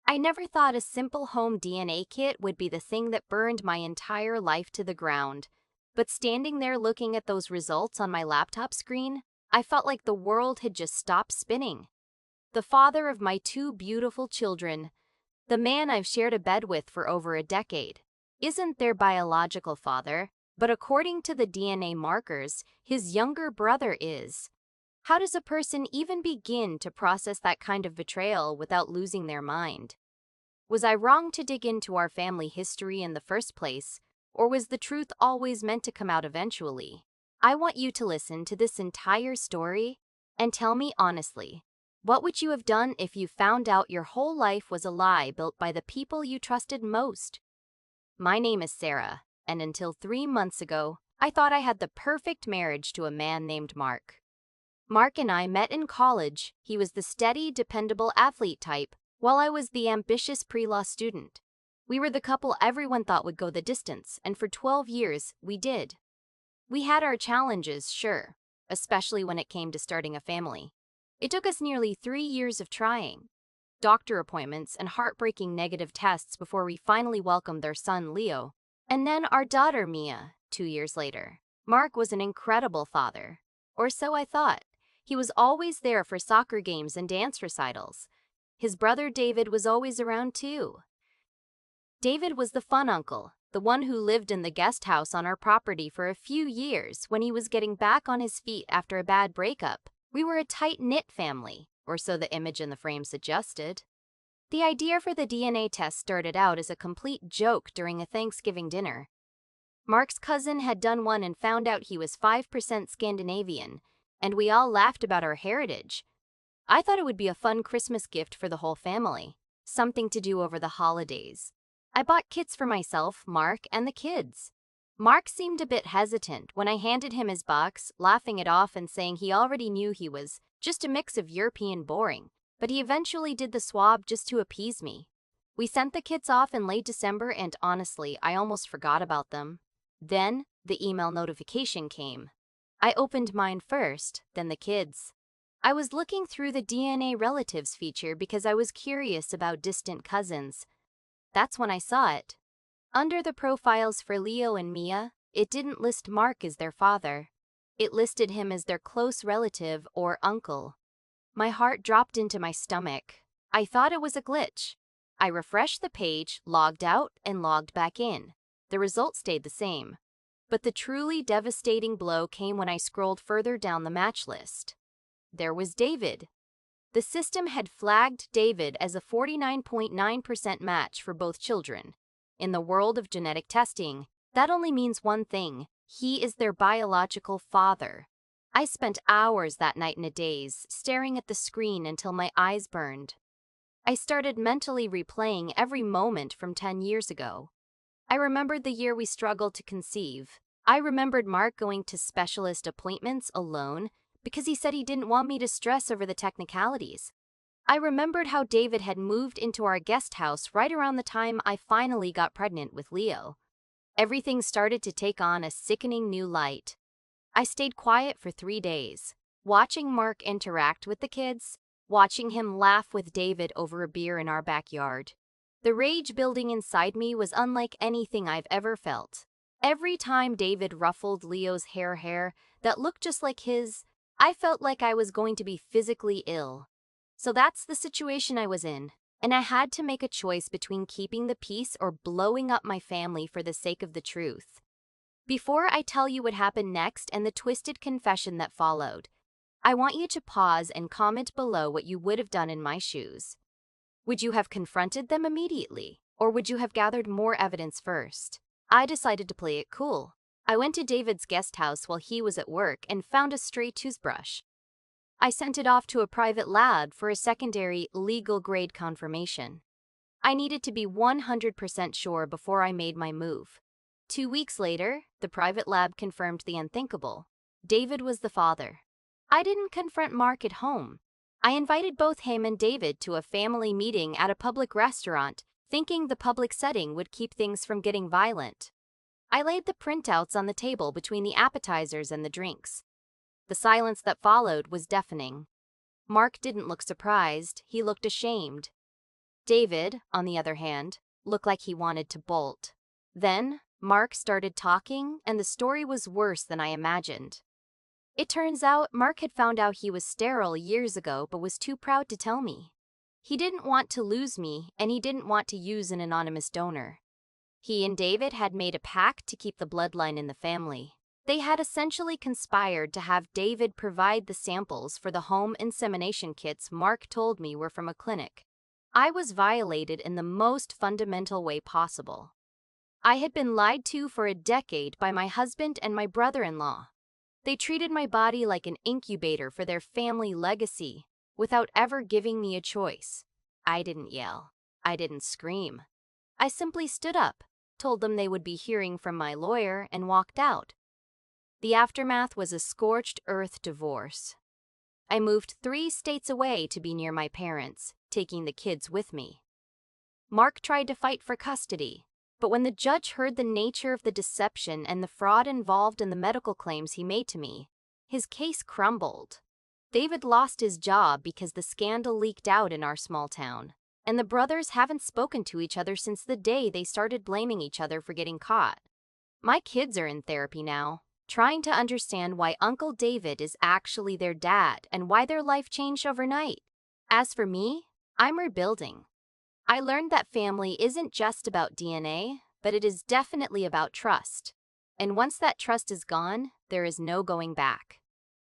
I never thought a simple home DNA kit would be the thing that burned my entire life to the ground. But standing there looking at those results on my laptop screen, I felt like the world had just stopped spinning. The father of my two beautiful children, the man I've shared a bed with for over a decade, isn't their biological father, but according to the DNA markers, his younger brother is. How does a person even begin to process that kind of betrayal without losing their mind? Was I wrong to dig into our family history in the first place, or was the truth always meant to come out eventually? I want you to listen to this entire story and tell me honestly, what would you have done if you found out your whole life was a lie built by the people you trusted most? My name is Sarah, and until 3 months ago, I thought I had the perfect marriage to a man named Mark. Mark and I met in college. He was the steady, dependable athlete type, while I was the ambitious pre-law student. We were the couple everyone thought would go the distance, and for 12 years, we did. We had our challenges, sure, especially when it came to starting a family. It took us nearly 3 years of trying, doctor appointments, and heartbreaking negative tests before we finally welcomed their son, Leo, and then our daughter, Mia, 2 years later. Mark was an incredible father, or so I thought. He was always there for soccer games and dance recitals. His brother David was always around too. David was the fun uncle, the one who lived in the guest house on our property for a few years when he was getting back on his feet after a bad breakup. We were a tight-knit family, or so the image in the frame suggested. The idea for the DNA test started out as a complete joke during a Thanksgiving dinner. Mark's cousin had done one and found out he was 5% Scandinavian, and we all laughed about our heritage. I thought it would be a fun Christmas gift for the whole family, something to do over the holidays. I bought kits for myself, Mark, and the kids. Mark seemed a bit hesitant when I handed him his box, laughing it off and saying he already knew he was just a mix of European boring, but he eventually did the swab just to appease me. We sent the kits off in late December, and honestly, I almost forgot about them. Then, the email notification came. I opened mine first, then the kids'. I was looking through the DNA relatives feature because I was curious about distant cousins. That's when I saw it. Under the profiles for Leo and Mia, it didn't list Mark as their father. It listed him as their close relative or uncle. My heart dropped into my stomach. I thought it was a glitch. I refreshed the page, logged out, and logged back in. The results stayed the same. But the truly devastating blow came when I scrolled further down the match list. There was David. The system had flagged David as a 49.9% match for both children. In the world of genetic testing, that only means one thing: he is their biological father. I spent hours that night in a daze, staring at the screen until my eyes burned. I started mentally replaying every moment from 10 years ago. I remembered the year we struggled to conceive. I remembered Mark going to specialist appointments alone because he said he didn't want me to stress over the technicalities. I remembered how David had moved into our guest house right around the time I finally got pregnant with Leo. Everything started to take on a sickening new light. I stayed quiet for 3 days, watching Mark interact with the kids, watching him laugh with David over a beer in our backyard. The rage building inside me was unlike anything I've ever felt. Every time David ruffled Leo's hair that looked just like his, I felt like I was going to be physically ill. So that's the situation I was in, and I had to make a choice between keeping the peace or blowing up my family for the sake of the truth. Before I tell you what happened next and the twisted confession that followed, I want you to pause and comment below what you would have done in my shoes. Would you have confronted them immediately, or would you have gathered more evidence first? I decided to play it cool. I went to David's guest house while he was at work and found a stray toothbrush. I sent it off to a private lab for a secondary legal-grade confirmation. I needed to be 100% sure before I made my move. 2 weeks later, the private lab confirmed the unthinkable. David was the father. I didn't confront Mark at home. I invited both him and David to a family meeting at a public restaurant, thinking the public setting would keep things from getting violent. I laid the printouts on the table between the appetizers and the drinks. The silence that followed was deafening. Mark didn't look surprised, he looked ashamed. David, on the other hand, looked like he wanted to bolt. Then, Mark started talking, and the story was worse than I imagined. It turns out Mark had found out he was sterile years ago but was too proud to tell me. He didn't want to lose me, and he didn't want to use an anonymous donor. He and David had made a pact to keep the bloodline in the family. They had essentially conspired to have David provide the samples for the home insemination kits Mark told me were from a clinic. I was violated in the most fundamental way possible. I had been lied to for a decade by my husband and my brother-in-law. They treated my body like an incubator for their family legacy, without ever giving me a choice. I didn't yell. I didn't scream. I simply stood up, told them they would be hearing from my lawyer, and walked out. The aftermath was a scorched-earth divorce. I moved 3 states away to be near my parents, taking the kids with me. Mark tried to fight for custody, but when the judge heard the nature of the deception and the fraud involved in the medical claims he made to me, his case crumbled. David lost his job because the scandal leaked out in our small town, and the brothers haven't spoken to each other since the day they started blaming each other for getting caught. My kids are in therapy now, trying to understand why Uncle David is actually their dad and why their life changed overnight. As for me, I'm rebuilding. I learned that family isn't just about DNA, but it is definitely about trust. And once that trust is gone, there is no going back.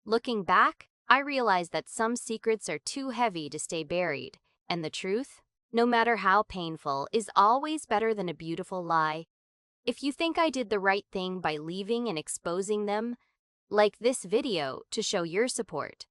Looking back, I realized that some secrets are too heavy to stay buried, and the truth, no matter how painful, is always better than a beautiful lie. If you think I did the right thing by leaving and exposing them, like this video to show your support.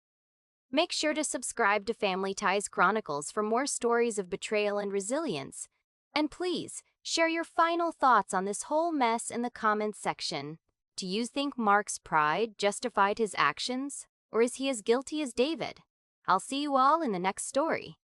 Make sure to subscribe to Family Ties Chronicles for more stories of betrayal and resilience. And please, share your final thoughts on this whole mess in the comments section. Do you think Mark's pride justified his actions, or is he as guilty as David? I'll see you all in the next story.